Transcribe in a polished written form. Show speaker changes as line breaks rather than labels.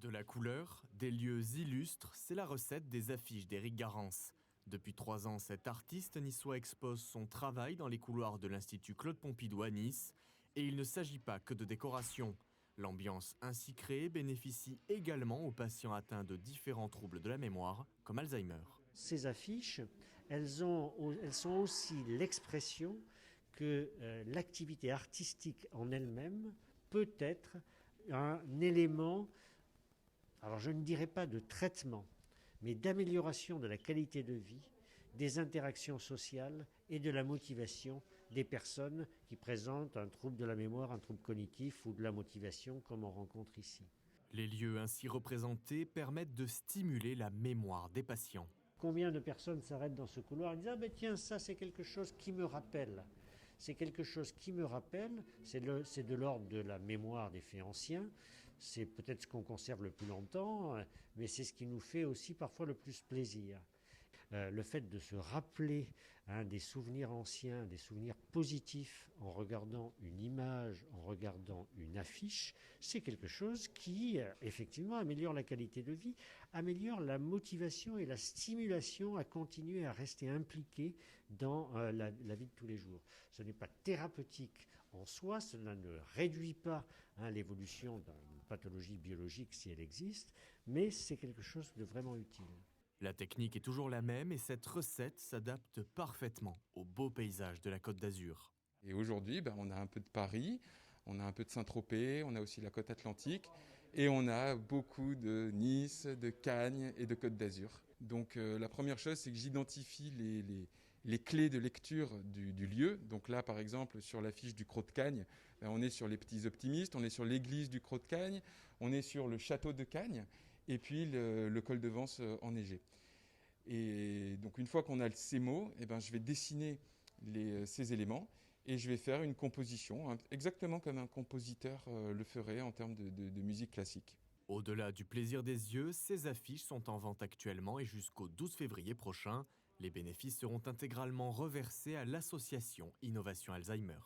De la couleur, des lieux illustres, c'est la recette des affiches d'Éric Garance. Depuis 3 ans, cet artiste niçois expose son travail dans les couloirs de l'Institut Claude Pompidou à Nice. Et il ne s'agit pas que de décoration. L'ambiance ainsi créée bénéficie également aux patients atteints de différents troubles de la mémoire, comme Alzheimer.
Ces affiches, elles sont aussi l'expression que l'activité artistique en elle-même peut être un élément, alors je ne dirais pas de traitement, mais d'amélioration de la qualité de vie, des interactions sociales et de la motivation des personnes qui présentent un trouble de la mémoire, un trouble cognitif ou de la motivation comme on rencontre ici.
Les lieux ainsi représentés permettent de stimuler la mémoire des patients.
Combien de personnes s'arrêtent dans ce couloir et disent « Ah ben tiens, ça c'est quelque chose qui me rappelle ». C'est quelque chose qui me rappelle, c'est de l'ordre de la mémoire des faits anciens, c'est peut-être ce qu'on conserve le plus longtemps, mais c'est ce qui nous fait aussi parfois le plus plaisir. Le fait de se rappeler des souvenirs anciens, des souvenirs positifs en regardant une image, en regardant une affiche, c'est quelque chose qui effectivement améliore la qualité de vie, améliore la motivation et la stimulation à continuer à rester impliqué dans la vie de tous les jours. Ce n'est pas thérapeutique en soi, cela ne réduit pas l'évolution d'une pathologie biologique si elle existe, mais c'est quelque chose de vraiment utile.
La technique est toujours la même et cette recette s'adapte parfaitement au beau paysage de la Côte d'Azur.
Et aujourd'hui, on a un peu de Paris, on a un peu de Saint-Tropez, on a aussi la côte atlantique et on a beaucoup de Nice, de Cagnes et de Côte d'Azur. Donc la première chose, c'est que j'identifie les clés de lecture du lieu. Donc là, par exemple, sur l'affiche du Crot de Cagnes, on est sur les petits optimistes, on est sur l'église du Crot de Cagnes, on est sur le château de Cagnes et puis le col de Vence enneigé. Et donc une fois qu'on a ces mots, je vais dessiner ces éléments et je vais faire une composition, exactement comme un compositeur le ferait en termes de musique classique.
Au-delà du plaisir des yeux, ces affiches sont en vente actuellement et jusqu'au 12 février prochain. Les bénéfices seront intégralement reversés à l'association Innovation Alzheimer.